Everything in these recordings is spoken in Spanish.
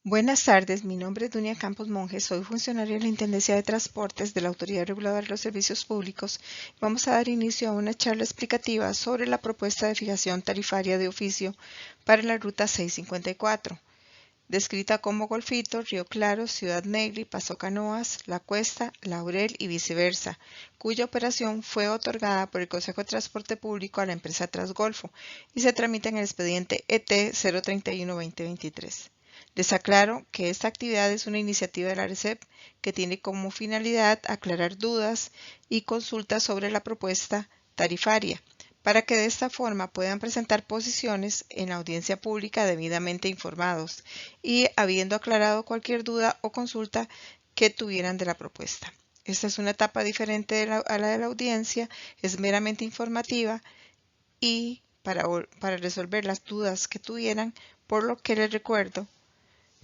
Buenas tardes, mi nombre es Dunia Campos Monge, soy funcionaria de la Intendencia de Transportes de la Autoridad Reguladora de los Servicios Públicos. Vamos a dar inicio a una charla explicativa sobre la propuesta de fijación tarifaria de oficio para la Ruta 654, descrita como Golfito, Río Claro, Ciudad Negri, Paso Canoas, La Cuesta, Laurel y viceversa, cuya operación fue otorgada por el Consejo de Transporte Público a la empresa Transgolfo y se tramita en el expediente ET 031-2023. Les aclaro que esta actividad es una iniciativa de la ARECEP que tiene como finalidad aclarar dudas y consultas sobre la propuesta tarifaria, para que de esta forma puedan presentar posiciones en la audiencia pública debidamente informados y habiendo aclarado cualquier duda o consulta que tuvieran de la propuesta. Esta es una etapa diferente a la de la audiencia, es meramente informativa y para resolver las dudas que tuvieran, por lo que les recuerdo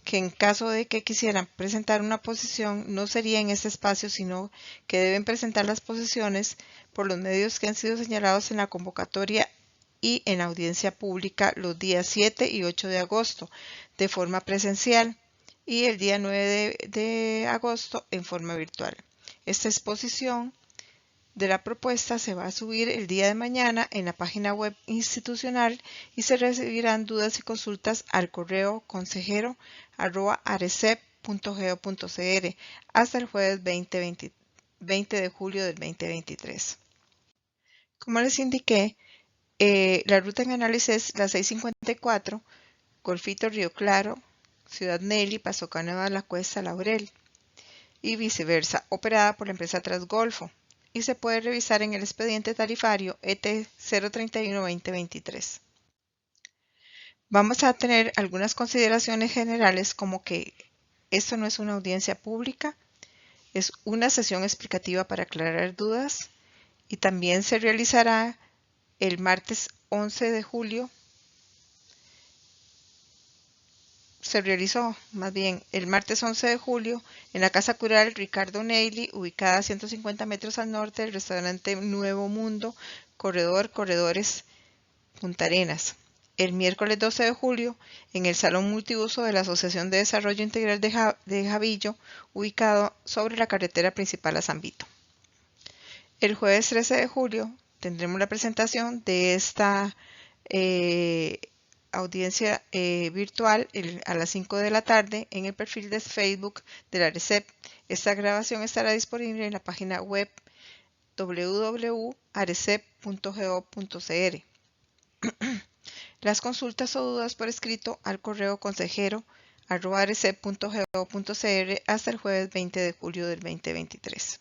que en caso de que quisieran presentar una posición no sería en este espacio, sino que deben presentar las posiciones por los medios que han sido señalados en la convocatoria y en la audiencia pública los días 7 y 8 de agosto de forma presencial y el día 9 de agosto en forma virtual. Esta exposición de la propuesta se va a subir el día de mañana en la página web institucional y se recibirán dudas y consultas al correo consejero@arecep.go.cr hasta el jueves 20 de julio del 2023. Como les indiqué, la ruta en análisis es la 654, Golfito Río Claro, Ciudad Nelly, Paso Canoas, La Cuesta, Laurel y viceversa, operada por la empresa Transgolfo y se puede revisar en el expediente tarifario ET 031-2023. Vamos a tener algunas consideraciones generales como que esto no es una audiencia pública, es una sesión explicativa para aclarar dudas y también se realizará el martes 11 de julio. Se realizó más bien el martes 11 de julio en la Casa Cural Ricardo Neily, ubicada a 150 metros al norte del restaurante Nuevo Mundo, Corredores Punta Arenas. El miércoles 12 de julio en el Salón Multiuso de la Asociación de Desarrollo Integral de Javillo, ubicado sobre la carretera principal a San Vito. El jueves 13 de julio tendremos la presentación de esta audiencia virtual a las 5 de la tarde en el perfil de Facebook de la ARECEP. Esta grabación estará disponible en la página web www.arecep.go.cr. Las consultas o dudas por escrito al correo consejero@arecep.go.cr hasta el jueves 20 de julio del 2023.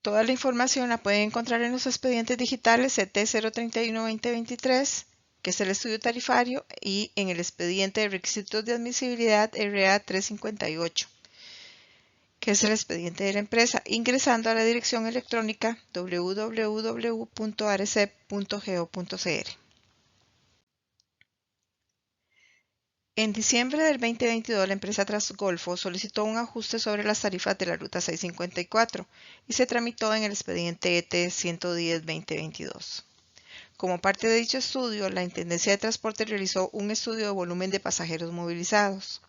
Toda la información la pueden encontrar en los expedientes digitales CT 031-2023, que es el estudio tarifario, y en el expediente de requisitos de admisibilidad RA 358, que es el expediente de la empresa, ingresando a la dirección electrónica www.arecep.go.cr. En diciembre del 2022, la empresa Transgolfo solicitó un ajuste sobre las tarifas de la Ruta 654 y se tramitó en el expediente ET 110-2022. Como parte de dicho estudio, la Intendencia de Transporte realizó un estudio de volumen de pasajeros movilizados.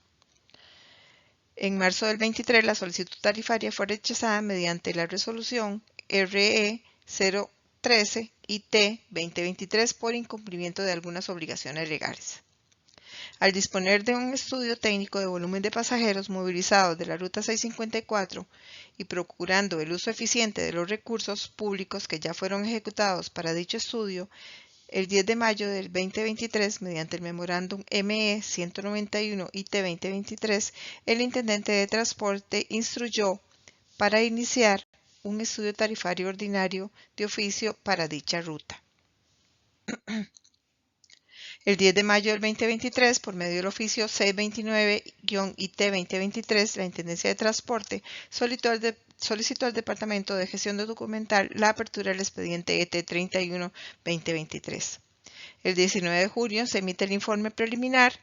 En marzo del 23, la solicitud tarifaria fue rechazada mediante la resolución RE 013 IT 2023 por incumplimiento de algunas obligaciones legales. Al disponer de un estudio técnico de volumen de pasajeros movilizados de la Ruta 654 y procurando el uso eficiente de los recursos públicos que ya fueron ejecutados para dicho estudio, el 10 de mayo del 2023, mediante el memorándum ME 191 IT 2023, el Intendente de Transporte instruyó para iniciar un estudio tarifario ordinario de oficio para dicha ruta. El 10 de mayo del 2023, por medio del oficio 629-IT 2023, la Intendencia de Transporte solicitó al Departamento de Gestión Documental la apertura del expediente ET 31-2023. El 19 de junio se emite el informe preliminar,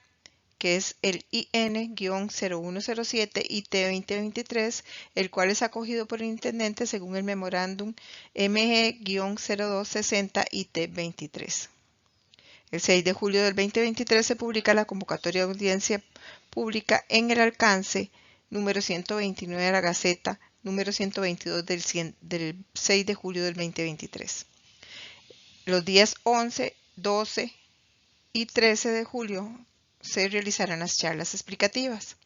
que es el IN-0107 IT 2023, el cual es acogido por el Intendente según el memorándum MG-0260 IT 23. El 6 de julio del 2023 se publica la convocatoria de audiencia pública en el alcance número 129 de la Gaceta, número 122 del 6 de julio del 2023. Los días 11, 12 y 13 de julio se realizarán las charlas explicativas.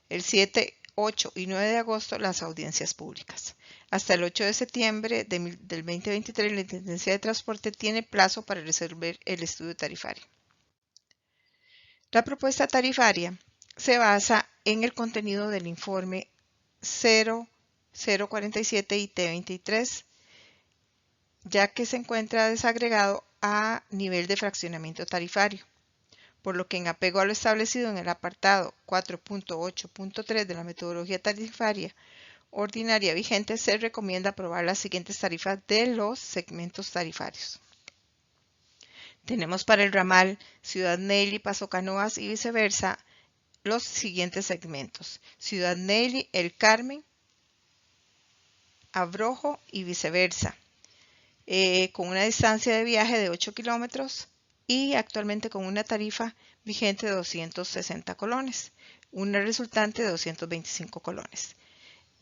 El 7, 8 y 9 de agosto las audiencias públicas. Hasta el 8 de septiembre del 2023 la Intendencia de Transporte tiene plazo para resolver el estudio tarifario. La propuesta tarifaria se basa en el contenido del informe 0047 y T23, ya que se encuentra desagregado a nivel de fraccionamiento tarifario, por lo que en apego a lo establecido en el apartado 4.8.3 de la metodología tarifaria ordinaria vigente, se recomienda aprobar las siguientes tarifas de los segmentos tarifarios. Tenemos para el ramal Ciudad Neyli, Paso Canoas y viceversa los siguientes segmentos: Ciudad Neyli, El Carmen, Abrojo y viceversa, con una distancia de viaje de 8 kilómetros y actualmente con una tarifa vigente de 260 colones, una resultante de 225 colones.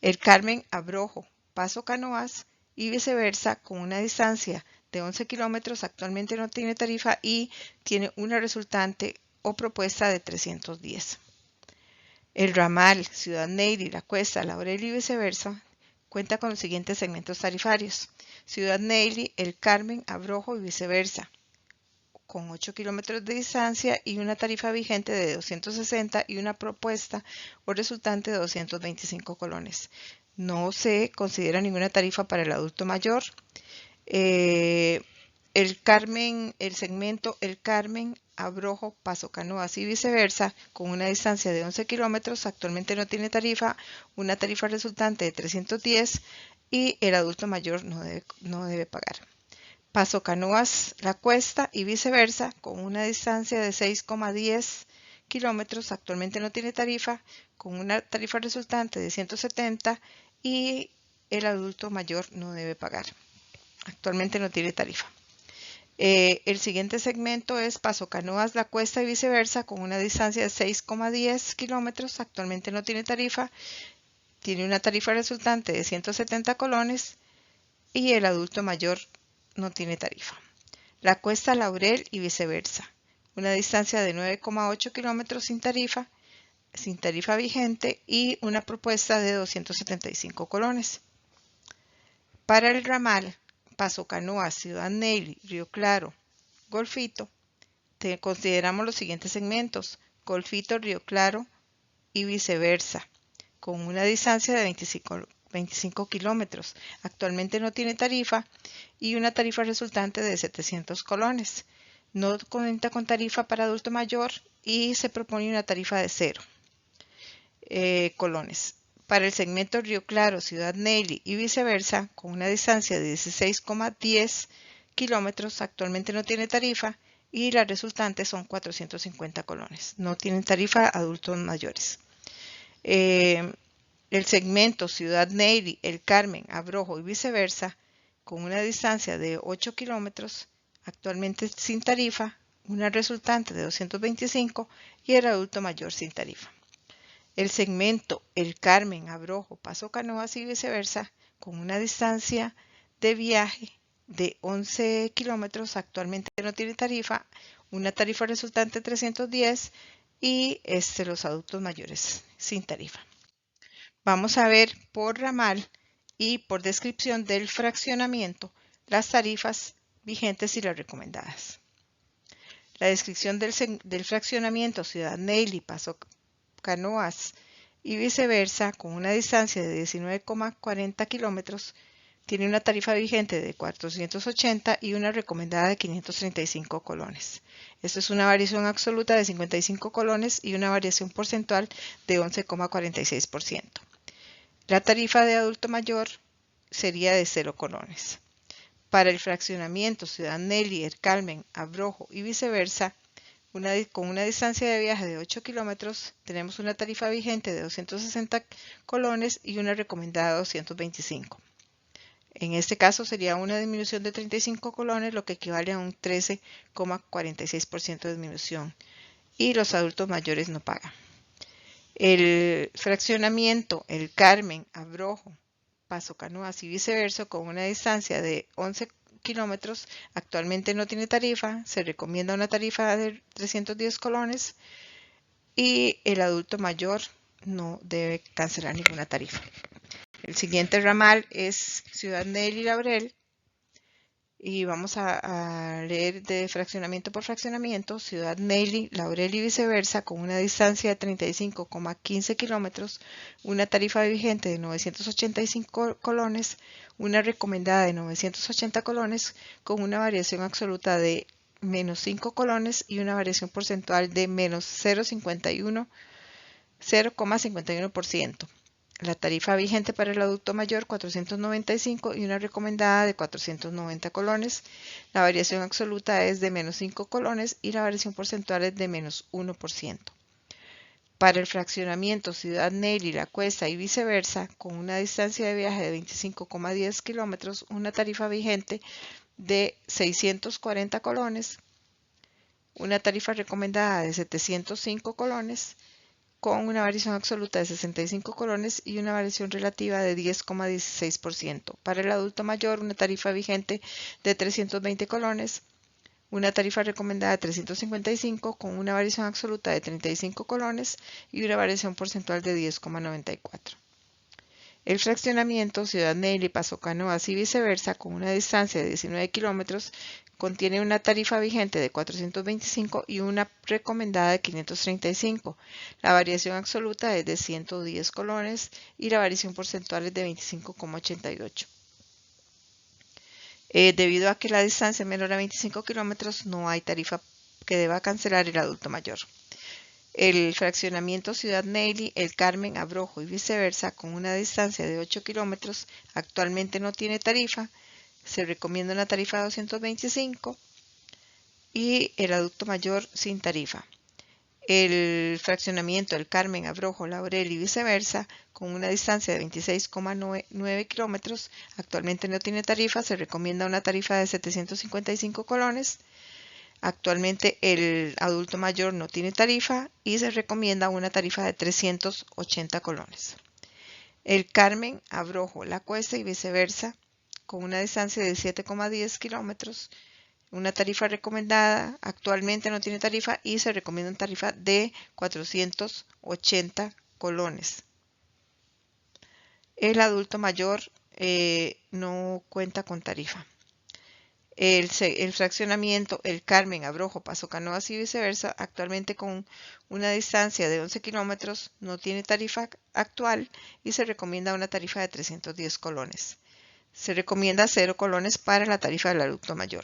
El Carmen, Abrojo, Paso Canoas y viceversa, con una distancia de 11 kilómetros, actualmente no tiene tarifa y tiene una resultante o propuesta de 310. El ramal Ciudad Neyli, La Cuesta, Laurel y viceversa cuenta con los siguientes segmentos tarifarios: Ciudad Neyli, El Carmen, Abrojo y viceversa, con 8 kilómetros de distancia y una tarifa vigente de 260 y una propuesta o resultante de 225 colones. No se considera ninguna tarifa para el adulto mayor. El segmento El Carmen, Abrojo, Paso Canoas y viceversa, con una distancia de 11 kilómetros, actualmente no tiene tarifa, una tarifa resultante de 310 y el adulto mayor no debe pagar. Paso Canoas, La Cuesta y viceversa, con una distancia de 6,10 kilómetros, actualmente no tiene tarifa, con una tarifa resultante de 170 y el adulto mayor no debe pagar. Actualmente no tiene tarifa. El siguiente segmento es Paso Canoas, La Cuesta y viceversa, con una distancia de 6,10 kilómetros, actualmente no tiene tarifa, tiene una tarifa resultante de 170 colones y el adulto mayor no tiene tarifa. La Cuesta, Laurel y viceversa, una distancia de 9,8 kilómetros sin tarifa vigente y una propuesta de 275 colones. Para el ramal Paso Canoas, Ciudad Neyli, Río Claro, Golfito, consideramos los siguientes segmentos: Golfito, Río Claro y viceversa, con una distancia de 25 kilómetros. Actualmente no tiene tarifa y una tarifa resultante de 700 colones. No cuenta con tarifa para adulto mayor y se propone una tarifa de 0 colones. Para el segmento Río Claro, Ciudad Neyli y viceversa, con una distancia de 16,10 kilómetros, actualmente no tiene tarifa y las resultantes son 450 colones. No tienen tarifa adultos mayores. El segmento Ciudad Neyli, El Carmen, Abrojo y viceversa, con una distancia de 8 kilómetros, actualmente sin tarifa, una resultante de 225 y el adulto mayor sin tarifa. El segmento El Carmen, Abrojo, Paso Canoas y viceversa, con una distancia de viaje de 11 kilómetros, actualmente no tiene tarifa, una tarifa resultante de 310 y los adultos mayores sin tarifa. Vamos a ver por ramal y por descripción del fraccionamiento las tarifas vigentes y las recomendadas. La descripción del fraccionamiento Ciudad Neyli, Paso Canoas y viceversa, con una distancia de 19,40 kilómetros, tiene una tarifa vigente de 480 y una recomendada de 535 colones. Esto es una variación absoluta de 55 colones y una variación porcentual de 11,46%. La tarifa de adulto mayor sería de 0 colones. Para el fraccionamiento Ciudad Neyli, El Carmen, Abrojo y viceversa, con una distancia de viaje de 8 kilómetros, tenemos una tarifa vigente de 260 colones y una recomendada de 225. En este caso sería una disminución de 35 colones, lo que equivale a un 13,46% de disminución. Y los adultos mayores no pagan. El fraccionamiento, el Carmen, Abrojo, Paso Canoas y viceversa, con una distancia de 11 kilómetros, actualmente no tiene tarifa, se recomienda una tarifa de 310 colones y el adulto mayor no debe cancelar ninguna tarifa. El siguiente ramal es Ciudad Nelly Laurel y vamos a leer de fraccionamiento por fraccionamiento. Ciudad Nelly, Laurel y viceversa, con una distancia de 35,15 kilómetros, una tarifa vigente de 985 colones, una recomendada de 980 colones, con una variación absoluta de menos 5 colones y una variación porcentual de menos 0,51%. La tarifa vigente para el adulto mayor 495 y una recomendada de 490 colones. La variación absoluta es de menos 5 colones y la variación porcentual es de menos 1%. Para el fraccionamiento Ciudad Nelly, La Cuesta y viceversa, con una distancia de viaje de 25,10 kilómetros, una tarifa vigente de 640 colones, una tarifa recomendada de 705 colones, con una variación absoluta de 65 colones y una variación relativa de 10,16%. Para el adulto mayor, una tarifa vigente de 320 colones, una tarifa recomendada de 355 con una variación absoluta de 35 colones y una variación porcentual de 10,94. El fraccionamiento Ciudad Nelly, Paso Canoas y viceversa, con una distancia de 19 kilómetros, contiene una tarifa vigente de 425 y una recomendada de 535. La variación absoluta es de 110 colones y la variación porcentual es de 25,88. Debido a que la distancia es menor a 25 kilómetros, no hay tarifa que deba cancelar el adulto mayor. El fraccionamiento Ciudad Nelly, El Carmen, Abrojo y viceversa, con una distancia de 8 kilómetros, actualmente no tiene tarifa. Se recomienda una tarifa de 225 y el adulto mayor sin tarifa. El fraccionamiento El Carmen, Abrojo, Laurel y viceversa, con una distancia de 26,9 kilómetros, actualmente no tiene tarifa. Se recomienda una tarifa de 755 colones. Actualmente el adulto mayor no tiene tarifa y se recomienda una tarifa de 380 colones. El Carmen, Abrojo, La Cuesta y viceversa, con una distancia de 7,10 kilómetros, una tarifa recomendada, actualmente no tiene tarifa y se recomienda una tarifa de 480 colones. El adulto mayor no cuenta con tarifa. El fraccionamiento El Carmen, Abrojo, Paso Canoas y viceversa, actualmente con una distancia de 11 kilómetros, no tiene tarifa actual y se recomienda una tarifa de 310 colones. Se recomienda 0 colones para la tarifa del adulto mayor.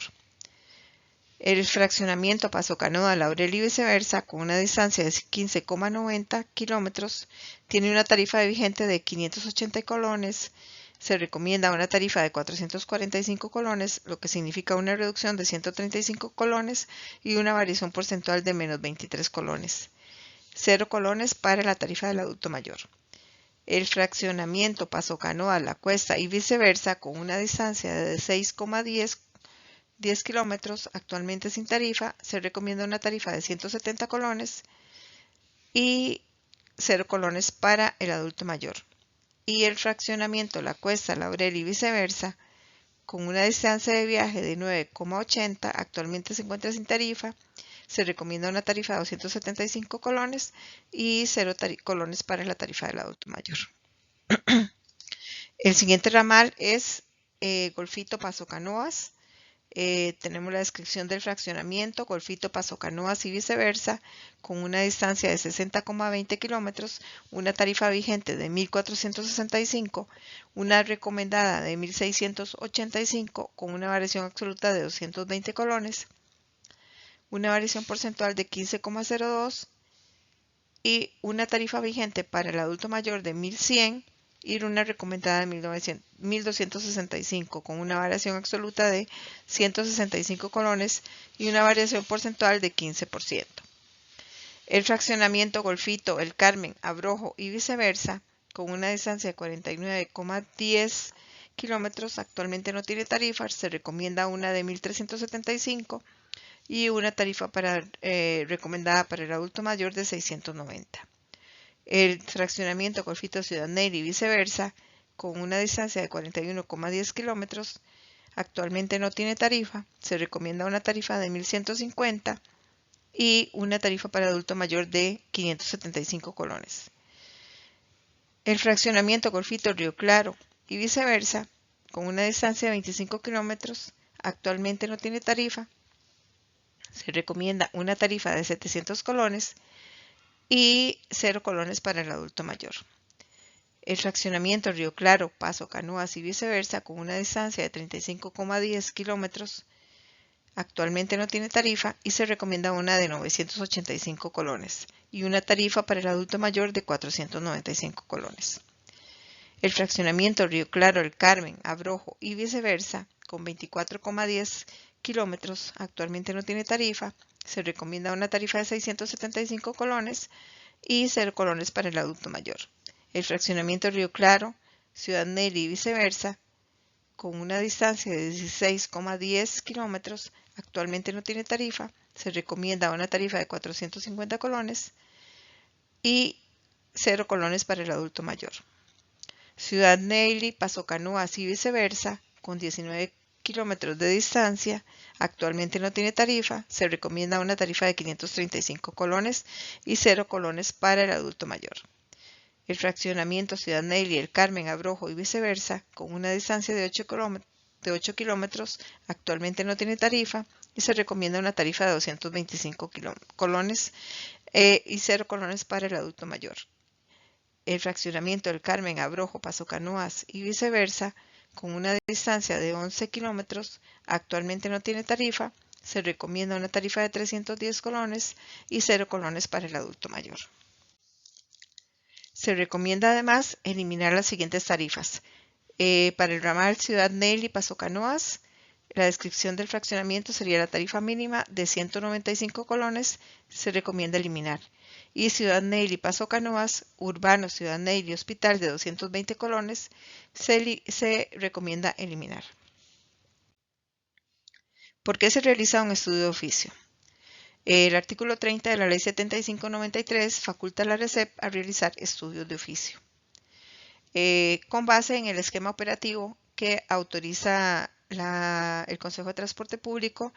El fraccionamiento Paso Canoa, Laurel y viceversa, con una distancia de 15,90 kilómetros, tiene una tarifa vigente de 580 colones. Se recomienda una tarifa de 445 colones, lo que significa una reducción de 135 colones y una variación porcentual de menos 23 colones. 0 colones para la tarifa del adulto mayor. El fraccionamiento Paso Canoa, La Cuesta y viceversa, con una distancia de 6,10 kilómetros, actualmente sin tarifa, se recomienda una tarifa de 170 colones y 0 colones para el adulto mayor. Y el fraccionamiento La Cuesta, Laurel y viceversa, con una distancia de viaje de 9,80, actualmente se encuentra sin tarifa. Se recomienda una tarifa de 275 colones y 0 colones para la tarifa del adulto mayor. El siguiente ramal es Golfito Paso Canoas. Tenemos la descripción del fraccionamiento, Golfito, Paso Canoas y viceversa, con una distancia de 60,20 kilómetros, una tarifa vigente de 1.465, una recomendada de 1.685, con una variación absoluta de 220 colones, una variación porcentual de 15,02 y una tarifa vigente para el adulto mayor de 1.100 y una recomendada de 1.265 con una variación absoluta de 165 colones y una variación porcentual de 15%. El fraccionamiento Golfito, El Carmen, Abrojo y viceversa, con una distancia de 49,10 kilómetros, actualmente no tiene tarifa, se recomienda una de 1.375 y una tarifa recomendada para el adulto mayor de 690. El fraccionamiento Golfito Ciudad Neyli y viceversa, con una distancia de 41,10 kilómetros, actualmente no tiene tarifa, se recomienda una tarifa de 1.150 y una tarifa para adulto mayor de 575 colones. El fraccionamiento Golfito Río Claro y viceversa, con una distancia de 25 kilómetros, actualmente no tiene tarifa, se recomienda una tarifa de 700 colones y 0 colones para el adulto mayor. El fraccionamiento Río Claro, Paso Canoas y viceversa, con una distancia de 35,10 kilómetros, actualmente no tiene tarifa y se recomienda una de 985 colones y una tarifa para el adulto mayor de 495 colones. El fraccionamiento Río Claro, El Carmen, Abrojo y viceversa, con 24,10 kilómetros, actualmente no tiene tarifa, se recomienda una tarifa de 675 colones y 0 colones para el adulto mayor. El fraccionamiento Río Claro, Ciudad Neyli y viceversa, con una distancia de 16,10 kilómetros, actualmente no tiene tarifa, se recomienda una tarifa de 450 colones y 0 colones para el adulto mayor. Ciudad Neyli, Paso Canoas y viceversa, con 19 kilómetros de distancia, actualmente no tiene tarifa, se recomienda una tarifa de 535 colones y 0 colones para el adulto mayor. El fraccionamiento Ciudad Neyli, El Carmen, Abrojo y viceversa, con una distancia de 8 kilómetros, actualmente no tiene tarifa y se recomienda una tarifa de 225 colones y 0 colones para el adulto mayor. El fraccionamiento del Carmen, Abrojo, Paso Canoas y viceversa, con una distancia de 11 kilómetros, actualmente no tiene tarifa, se recomienda una tarifa de 310 colones y 0 colones para el adulto mayor. Se recomienda además eliminar las siguientes tarifas. Para el ramal Ciudad Neyli, Paso Canoas, la descripción del fraccionamiento sería la tarifa mínima de 195 colones, se recomienda eliminar. Y Ciudad Neyli, Paso Canoas, Urbano, Ciudad Neyli, Hospital de 220 colones, se recomienda eliminar. ¿Por qué se realiza un estudio de oficio? El artículo 30 de la Ley 7593 faculta a la RECEP a realizar estudios de oficio. Con base en el esquema operativo que autoriza el Consejo de Transporte Público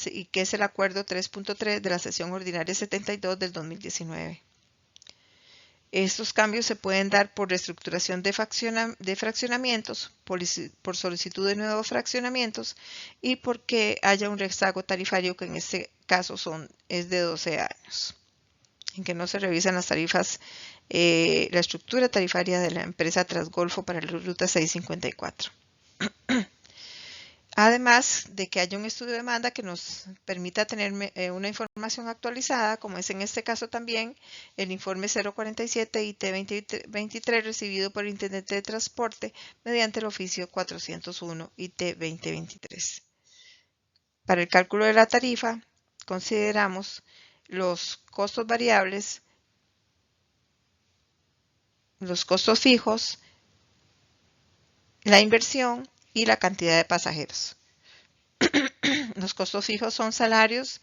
y que es el acuerdo 3.3 de la sesión ordinaria 72 del 2019. Estos cambios se pueden dar por reestructuración de fraccionamientos, por solicitud de nuevos fraccionamientos y porque haya un rezago tarifario que en este caso es de 12 años, en que no se revisan las tarifas, la estructura tarifaria de la empresa Transgolfo para la ruta 654. Además de que haya un estudio de demanda que nos permita tener una información actualizada, como es en este caso también el informe 047 IT 2023 recibido por el Intendente de Transporte mediante el oficio 401 IT 2023. Para el cálculo de la tarifa, consideramos los costos variables, los costos fijos, la inversión y la cantidad de pasajeros. Los costos fijos son salarios,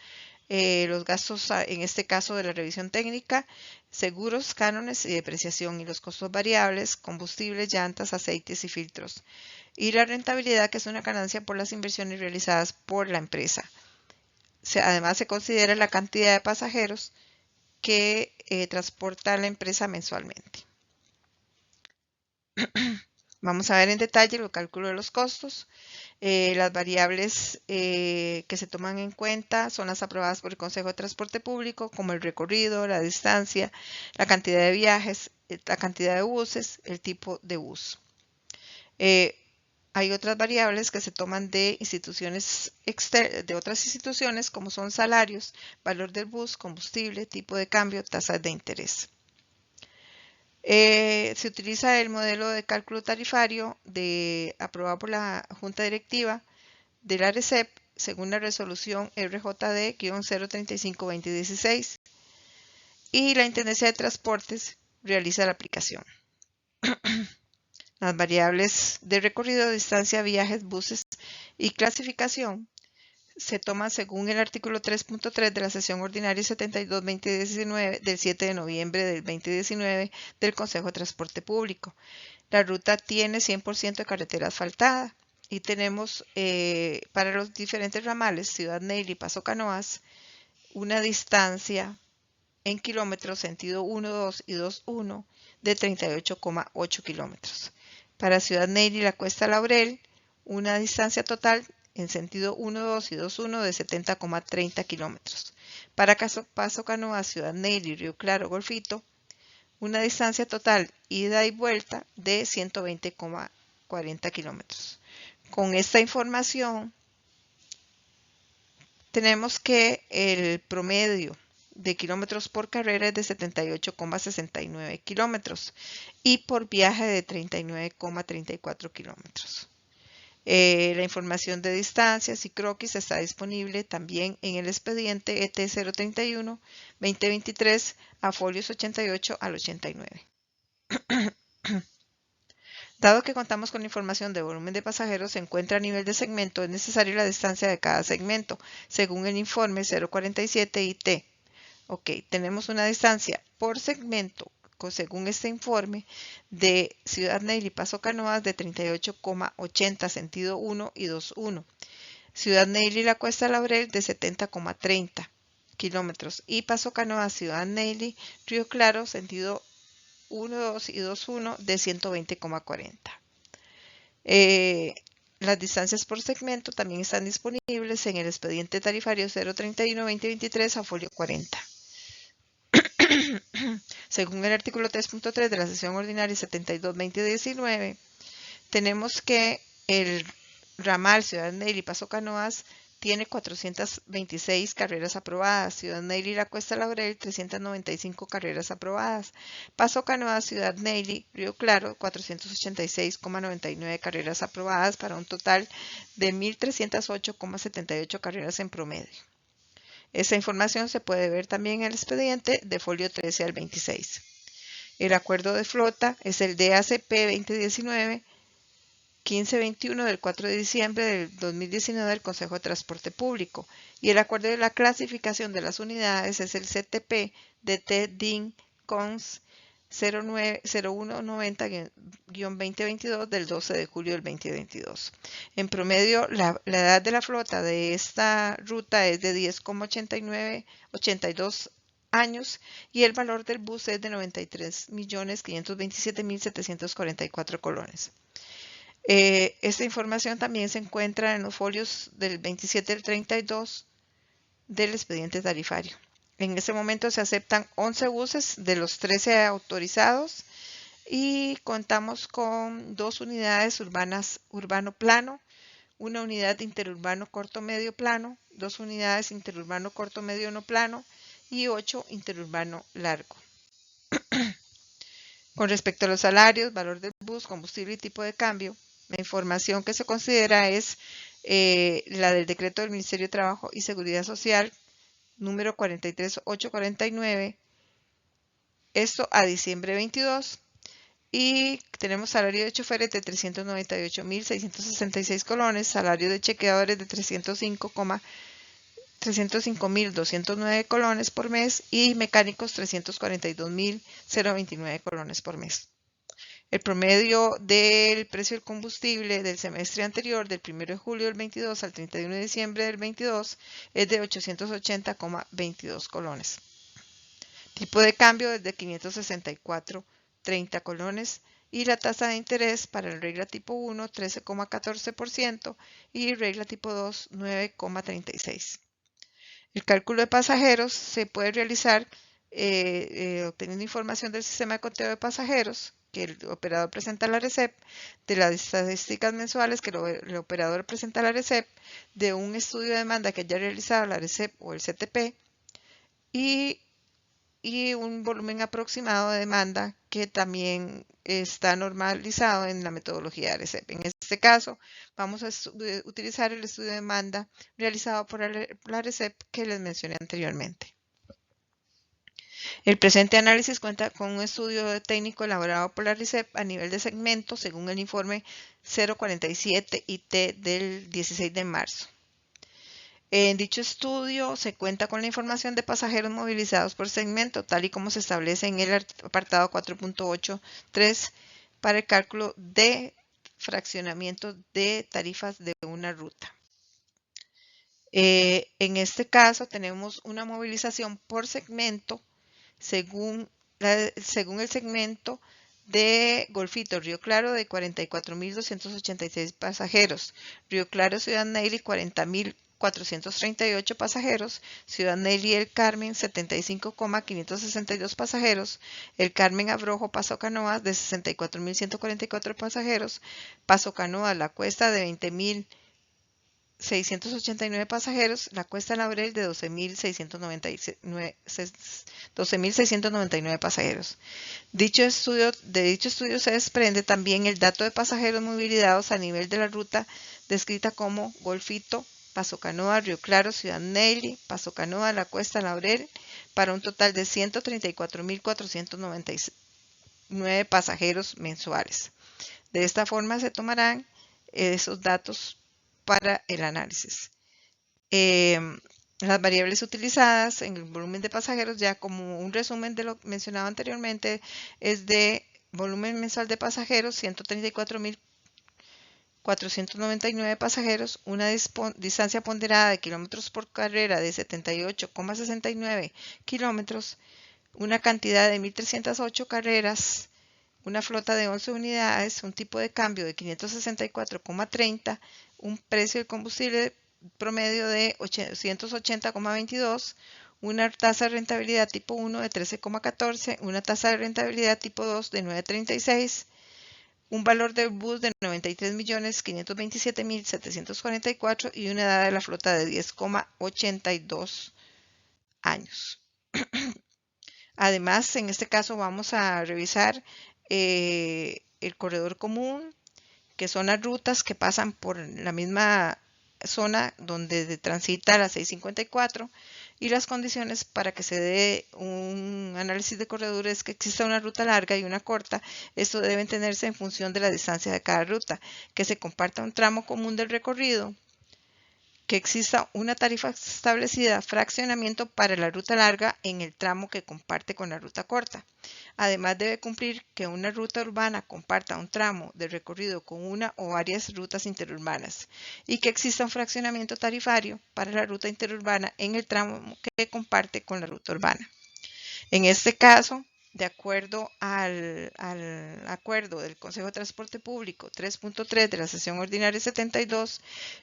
los gastos en este caso de la revisión técnica, seguros, cánones y depreciación, y los costos variables, combustibles, llantas, aceites y filtros. Y la rentabilidad, que es una ganancia por las inversiones realizadas por la empresa. Además se considera la cantidad de pasajeros que transporta la empresa mensualmente. Vamos a ver en detalle el cálculo de los costos. Las variables que se toman en cuenta son las aprobadas por el Consejo de Transporte Público, como el recorrido, la distancia, la cantidad de viajes, la cantidad de buses, el tipo de bus. Hay otras variables que se toman de otras instituciones, como son salarios, valor del bus, combustible, tipo de cambio, tasas de interés. Se utiliza el modelo de cálculo tarifario aprobado por la Junta Directiva de la RECEP según la resolución RJD-035-2016 y la Intendencia de Transportes realiza la aplicación. Las variables de recorrido, distancia, viajes, buses y clasificación se toman según el artículo 3.3 de la sesión ordinaria 72-2019 del 7 de noviembre del 2019 del Consejo de Transporte Público. La ruta tiene 100% de carretera asfaltada y tenemos para los diferentes ramales Ciudad Neyli y Paso Canoas una distancia en kilómetros sentido 1, 2 y 2, 1 de 38,8 kilómetros. Para Ciudad Neyli y la Cuesta Laurel, una distancia total en sentido 1, 2 y 2, 1 de 70,30 kilómetros. Para Paso Canoas, Ciudad Neyli, Río Claro, Golfito, una distancia total ida y vuelta de 120,40 kilómetros. Con esta información tenemos que el promedio de kilómetros por carrera es de 78,69 kilómetros y por viaje de 39,34 kilómetros. La información de distancias y croquis está disponible también en el expediente ET 031-2023 a folios 88 al 89. Dado que contamos con información de volumen de pasajeros, se encuentra a nivel de segmento, es necesaria la distancia de cada segmento, según el informe 047 IT. Ok, tenemos una distancia por segmento, según este informe, de Ciudad Neyli y Paso Canoas de 38,80 sentido 1 y 2,1. Ciudad Neyli y la Cuesta Laurel de 70,30 kilómetros y Paso Canoas, Ciudad Neyli, Río Claro, sentido 1, 2 y 2, 1 de 120,40. Las distancias por segmento también están disponibles en el expediente tarifario 031-2023 a folio 40. Según el artículo 3.3 de la sesión ordinaria 72-2019, tenemos que el ramal Ciudad Neyli y Paso Canoas tiene 426 carreras aprobadas. Ciudad Neyli y la Cuesta Laurel, 395 carreras aprobadas. Paso Canoas, Ciudad Neyli, Río Claro, 486,99 carreras aprobadas para un total de 1.308,78 carreras en promedio. Esta información se puede ver también en el expediente de folio 13 al 26. El acuerdo de flota es el DACP 2019 1521 del 4 de diciembre del 2019 del Consejo de Transporte Público y el acuerdo de la clasificación de las unidades es el CTP DT DIN CONS 0190-2022 del 12 de julio del 2022. En promedio, la edad de la flota de esta ruta es de 10,82 años y el valor del bus es de 93.527.744 colones. Esta información también se encuentra en los folios del 27 al 32 del expediente tarifario. En este momento se aceptan 11 buses de los 13 autorizados y contamos con 2 unidades urbanas urbano plano, una unidad interurbano corto medio plano, 2 unidades interurbano corto medio no plano y 8 interurbano largo. Con respecto a los salarios, valor del bus, combustible y tipo de cambio, la información que se considera es la del decreto del Ministerio de Trabajo y Seguridad Social número 43849, esto a diciembre 22, y tenemos salario de choferes de 398.666 colones, salario de chequeadores de 305.209 colones por mes y mecánicos 342.029 colones por mes. El promedio del precio del combustible del semestre anterior, del 1 de julio del 22 al 31 de diciembre del 22, es de 880,22 colones. Tipo de cambio es de 564,30 colones y la tasa de interés para la regla tipo 1, 13,14% y regla tipo 2, 9,36%. El cálculo de pasajeros se puede realizar obteniendo información del sistema de conteo de pasajeros que el operador presenta a la RECEP, de las estadísticas mensuales que el operador presenta a la RECEP, de un estudio de demanda que haya realizado la RECEP o el CTP y un volumen aproximado de demanda que también está normalizado en la metodología de RECEP. En este caso, vamos a utilizar el estudio de demanda realizado por la RECEP que les mencioné anteriormente. El presente análisis cuenta con un estudio técnico elaborado por la RICEP a nivel de segmento según el informe 047 IT del 16 de marzo. En dicho estudio se cuenta con la información de pasajeros movilizados por segmento, tal y como se establece en el apartado 4.8.3 para el cálculo de fraccionamiento de tarifas de una ruta. En este caso tenemos una movilización por segmento según el segmento de Golfito Río Claro de 44.286 pasajeros, Río Claro Ciudad Neyli 40.438 pasajeros, Ciudad Neyli El Carmen 75.562 pasajeros, El Carmen Abrojo Paso Canoas de 64.144 pasajeros, Paso Canoas La Cuesta de 20.689 pasajeros, la Cuesta Laurel de 12.699 pasajeros. De dicho estudio se desprende también el dato de pasajeros movilizados a nivel de la ruta descrita como Golfito, Paso Canoa, Río Claro, Ciudad Neyli, Paso Canoa, la Cuesta Laurel, para un total de 134.499 pasajeros mensuales. De esta forma se tomarán esos datos para el análisis. Las variables utilizadas en el volumen de pasajeros, ya como un resumen de lo mencionado anteriormente, es de volumen mensual de pasajeros, 134.499 pasajeros, una distancia ponderada de kilómetros por carrera de 78,69 kilómetros, una cantidad de 1.308 carreras, una flota de 11 unidades, un tipo de cambio de 564,30, un precio del combustible promedio de 880,22, una tasa de rentabilidad tipo 1 de 13,14, una tasa de rentabilidad tipo 2 de 9,36, un valor del bus de 93.527.744 y una edad de la flota de 10,82 años. Además, en este caso vamos a revisar el corredor común, que son las rutas que pasan por la misma zona donde transita la 654, y las condiciones para que se dé un análisis de corredores, que exista una ruta larga y una corta. Esto debe tenerse en función de la distancia de cada ruta, que se comparta un tramo común del recorrido, que exista una tarifa establecida, fraccionamiento para la ruta larga en el tramo que comparte con la ruta corta. Además, debe cumplir que una ruta urbana comparta un tramo de recorrido con una o varias rutas interurbanas y que exista un fraccionamiento tarifario para la ruta interurbana en el tramo que comparte con la ruta urbana. En este caso, de acuerdo al acuerdo del Consejo de Transporte Público 3.3 de la sesión ordinaria 72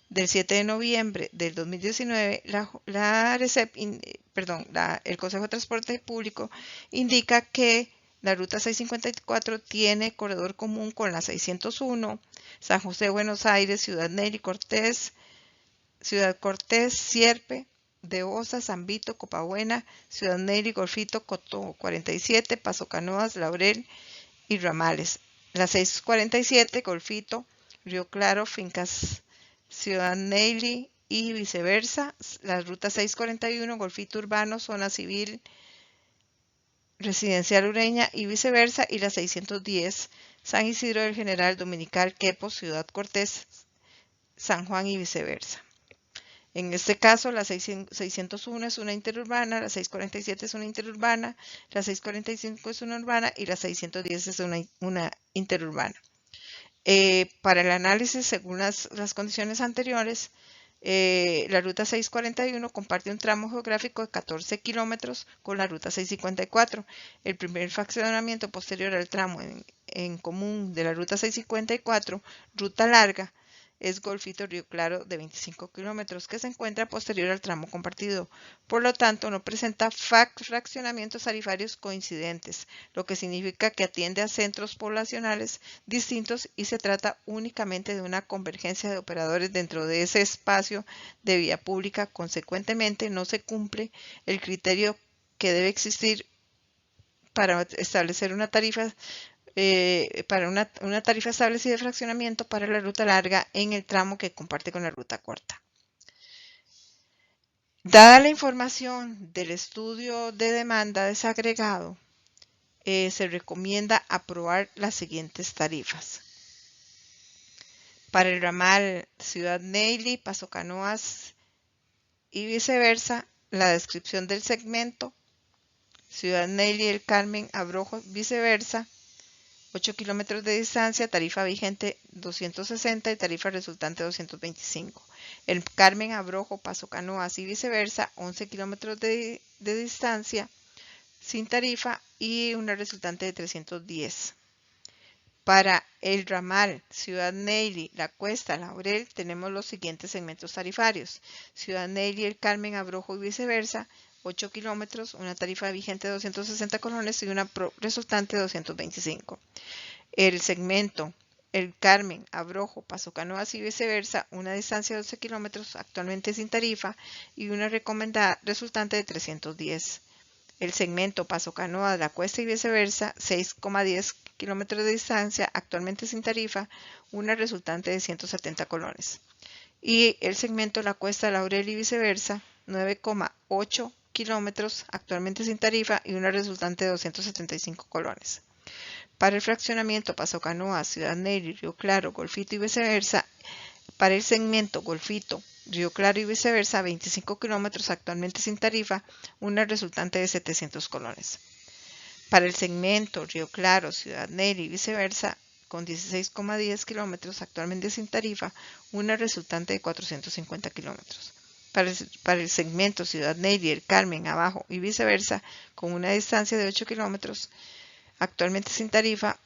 del 7 de noviembre del 2019, el Consejo de Transporte Público indica que la ruta 654 tiene corredor común con la 601, San José, Buenos Aires, Ciudad Neyli, Ciudad Cortés, Sierpe, de Osa, San Vito, Copabuena, Ciudad Neyli, Golfito, Coto 47, Paso Canoas, Laurel y Ramales. La 647, Golfito, Río Claro, Fincas Ciudad Neyli y viceversa. La ruta 641, Golfito Urbano, Zona Civil, Residencial Ureña y viceversa. Y la 610, San Isidro del General, Dominical, Quepos, Ciudad Cortés, San Juan y viceversa. En este caso, la 601 es una interurbana, la 647 es una interurbana, la 645 es una urbana y la 610 es una interurbana. Para el análisis, según las condiciones anteriores, la ruta 641 comparte un tramo geográfico de 14 kilómetros con la ruta 654. El primer fraccionamiento posterior al tramo en común de la ruta 654, ruta larga, es Golfito Río Claro de 25 kilómetros, que se encuentra posterior al tramo compartido. Por lo tanto, no presenta fraccionamientos tarifarios coincidentes, lo que significa que atiende a centros poblacionales distintos y se trata únicamente de una convergencia de operadores dentro de ese espacio de vía pública. Consecuentemente, no se cumple el criterio que debe existir para establecer una tarifa tarifa establecida de fraccionamiento para la ruta larga en el tramo que comparte con la ruta corta. Dada la información del estudio de demanda desagregado, se recomienda aprobar las siguientes tarifas. Para el ramal Ciudad Neyli, Paso Canoas y viceversa, la descripción del segmento, Ciudad Neyli, El Carmen, Abrojo, viceversa, 8 kilómetros de distancia, tarifa vigente 260 y tarifa resultante 225. El Carmen, Abrojo, Paso Canoas y viceversa, 11 kilómetros de distancia, sin tarifa y una resultante de 310. Para el ramal Ciudad Neyli, La Cuesta, Laurel, tenemos los siguientes segmentos tarifarios. Ciudad Neyli, El Carmen, Abrojo y viceversa, 8 kilómetros, una tarifa vigente de 260 colones y una resultante de 225. El segmento El Carmen, Abrojo, Paso Canoas y viceversa, una distancia de 12 kilómetros, actualmente sin tarifa y una recomendada resultante de 310. El segmento Paso Canoas, La Cuesta y viceversa, 6,10 kilómetros de distancia, actualmente sin tarifa, una resultante de 170 colones. Y el segmento La Cuesta, Laurel y viceversa, 9,8 kilómetros, actualmente sin tarifa y una resultante de 275 colones. Para el fraccionamiento Paso Canoas, Ciudad Neyli, Río Claro, Golfito y viceversa, para el segmento Golfito, Río Claro y viceversa, 25 kilómetros, actualmente sin tarifa, una resultante de 700 colones. Para el segmento Río Claro, Ciudad Neyli y viceversa, con 16,10 kilómetros, actualmente sin tarifa, una resultante de 450 kilómetros. Para el segmento Ciudad Neyli, El Carmen, Abajo y viceversa, con una distancia de 8 kilómetros, actualmente sin tarifa,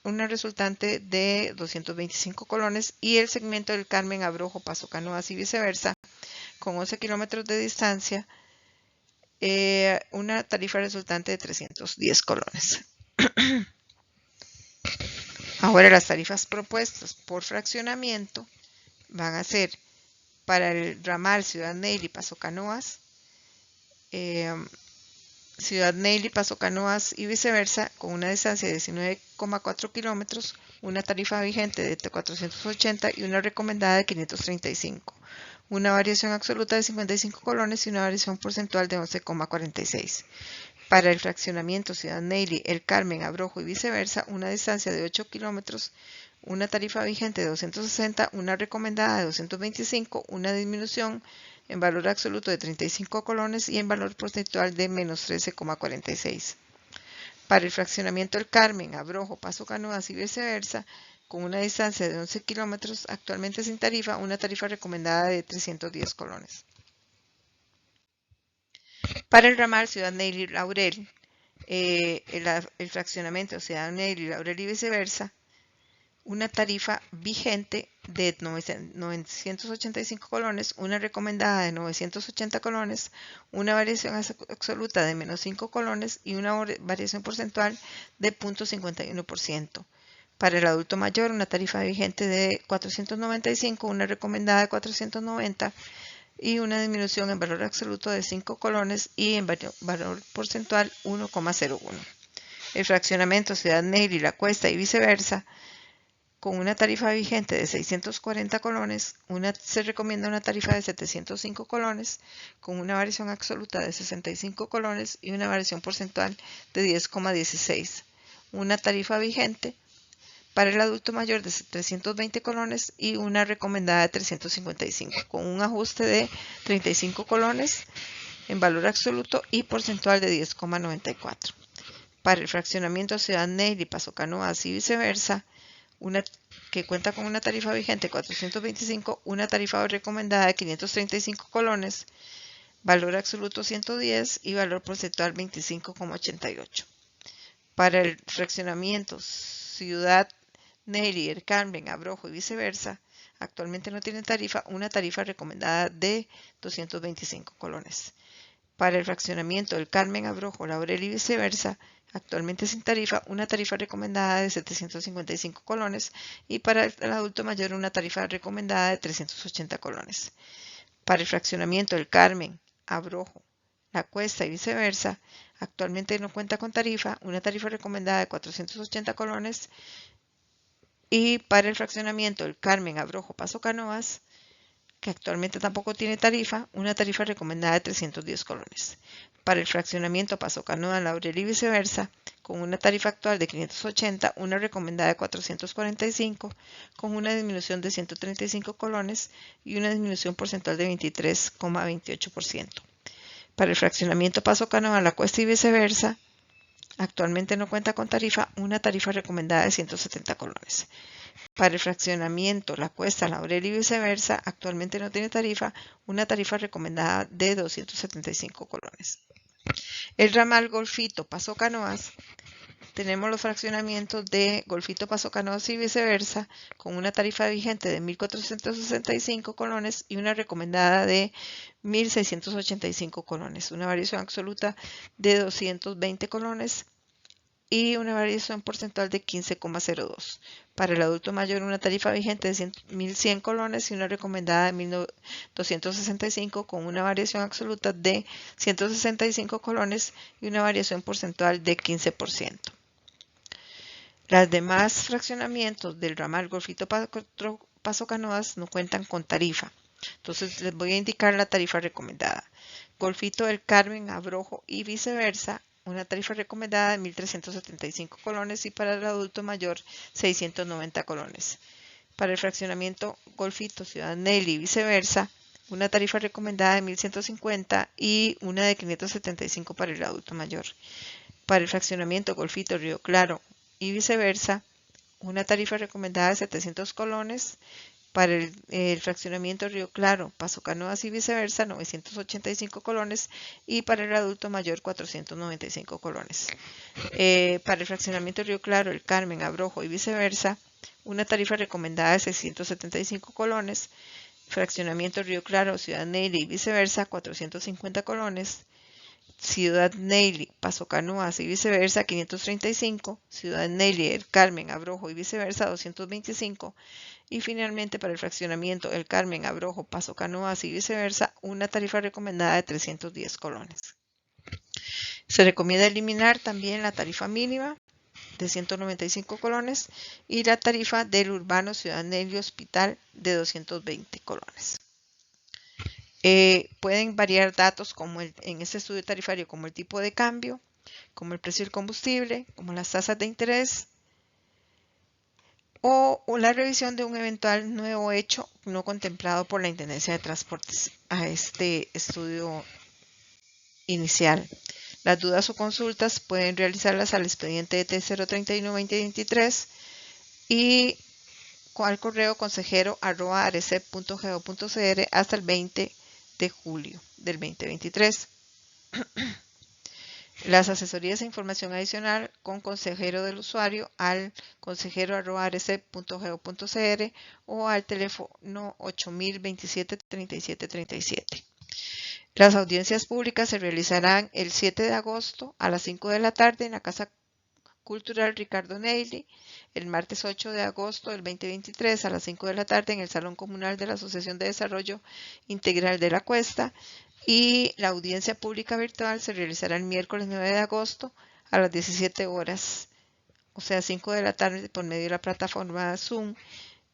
una resultante de 225 colones y el segmento del Carmen, Abrojo, Paso Canoas y viceversa, con 11 kilómetros de distancia, una tarifa resultante de 310 colones. Ahora las tarifas propuestas por fraccionamiento van a ser para el ramal Ciudad Neyli, Paso Canoas, Ciudad Neyli, Paso Canoas y viceversa, con una distancia de 19,4 kilómetros, una tarifa vigente de 480 y una recomendada de 535, una variación absoluta de 55 colones y una variación porcentual de 11,46. Para el fraccionamiento Ciudad Neyli, El Carmen, Abrojo y viceversa, una distancia de 8 kilómetros, una tarifa vigente de 260, una recomendada de 225, una disminución en valor absoluto de 35 colones y en valor porcentual de menos 13,46. Para el fraccionamiento El Carmen, Abrojo, Paso Canoas y viceversa, con una distancia de 11 kilómetros, actualmente sin tarifa, una tarifa recomendada de 310 colones. Para el ramal Ciudad Neyli, Laurel, el fraccionamiento Ciudad Neyli, Laurel y viceversa, una tarifa vigente de 985 colones, una recomendada de 980 colones, una variación absoluta de menos 5 colones y una variación porcentual de 0,51%. Para el adulto mayor, una tarifa vigente de 495, una recomendada de 490 y una disminución en valor absoluto de 5 colones y en valor porcentual 1,01. El fraccionamiento Ciudad Neyli, La Cuesta y viceversa, con una tarifa vigente de 640 colones, se recomienda una tarifa de 705 colones, con una variación absoluta de 65 colones y una variación porcentual de 10,16. Una tarifa vigente para el adulto mayor de 320 colones y una recomendada de 355, con un ajuste de 35 colones en valor absoluto y porcentual de 10,94. Para el fraccionamiento Ciudad Neyli, Paso Canoas y viceversa, que cuenta con una tarifa vigente de 425, una tarifa recomendada de 535 colones, valor absoluto 110 y valor porcentual 25,88. Para el fraccionamiento Ciudad Neyli, El Carmen, Abrojo y viceversa, actualmente no tiene tarifa, una tarifa recomendada de 225 colones. Para el fraccionamiento El Carmen, Abrojo, Laurel y viceversa, actualmente sin tarifa, una tarifa recomendada de 755 colones y para el adulto mayor una tarifa recomendada de 380 colones. Para el fraccionamiento El Carmen, Abrojo, La Cuesta y viceversa, actualmente no cuenta con tarifa, una tarifa recomendada de 480 colones y para el fraccionamiento El Carmen, Abrojo, Paso Canoas, que actualmente tampoco tiene tarifa, una tarifa recomendada de 310 colones. Para el fraccionamiento Paso Canoa, Laurel y viceversa, con una tarifa actual de 580, una recomendada de 445, con una disminución de 135 colones y una disminución porcentual de 23,28%. Para el fraccionamiento Paso Canoa, La Cuesta y viceversa, actualmente no cuenta con tarifa, una tarifa recomendada de 170 colones. Para el fraccionamiento La Cuesta, Laurel y viceversa, actualmente no tiene tarifa, una tarifa recomendada de 275 colones. El ramal Golfito Paso Canoas, tenemos los fraccionamientos de Golfito Paso Canoas y viceversa, con una tarifa vigente de 1.465 colones y una recomendada de 1.685 colones, una variación absoluta de 220 colones y una variación porcentual de 15,02. Para el adulto mayor, una tarifa vigente de 1.100 colones y una recomendada de 1.265 con una variación absoluta de 165 colones y una variación porcentual de 15%. Las demás fraccionamientos del ramal Golfito Paso Canoas no cuentan con tarifa. Entonces les voy a indicar la tarifa recomendada. Golfito del Carmen, Abrojo y viceversa, una tarifa recomendada de 1.375 colones y para el adulto mayor 690 colones. Para el fraccionamiento Golfito Ciudad Nelly y viceversa, una tarifa recomendada de 1.150 y una de 575 para el adulto mayor. Para el fraccionamiento Golfito Río Claro y viceversa, una tarifa recomendada de 700 colones. Para el fraccionamiento Río Claro, Paso Canoas y viceversa, 985 colones y para el adulto mayor 495 colones. Para el fraccionamiento Río Claro, El Carmen, Abrojo y viceversa, una tarifa recomendada de 675 colones. Fraccionamiento Río Claro, Ciudad Nelly y viceversa, 450 colones. Ciudad Nelly, Paso Canoas y viceversa, 535. Ciudad Nelly, El Carmen, Abrojo y viceversa, 225. Y finalmente para el fraccionamiento El Carmen, Abrojo, Paso Canoas y viceversa, una tarifa recomendada de 310 colones. Se recomienda eliminar también la tarifa mínima de 195 colones y la tarifa del urbano Ciudad Nelly Hospital de 220 colones. Pueden variar datos como en este estudio tarifario como el tipo de cambio, como el precio del combustible, como las tasas de interés, o la revisión de un eventual nuevo hecho no contemplado por la Intendencia de Transportes a este estudio inicial. Las dudas o consultas pueden realizarlas al expediente ET 031-2023 y al correo consejero@arecep.go.cr hasta el 20 de julio del 2023. Las asesorías e información adicional con consejero del usuario al consejero@arecep.go.cr o al teléfono 8027-3737. Las audiencias públicas se realizarán el 7 de agosto a las 5 de la tarde en la Casa Cultural Ricardo Neily, el martes 8 de agosto del 2023 a las 5 de la tarde en el Salón Comunal de la Asociación de Desarrollo Integral de La Cuesta, y la audiencia pública virtual se realizará el miércoles 9 de agosto a las 17 horas, o sea 5 de la tarde por medio de la plataforma Zoom,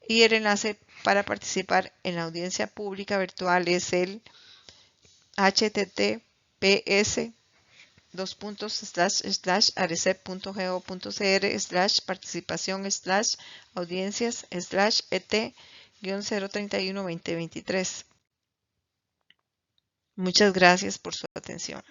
y el enlace para participar en la audiencia pública virtual es el https://arecep.go.cr/participación/audiencias/et-031-2023. Muchas gracias por su atención.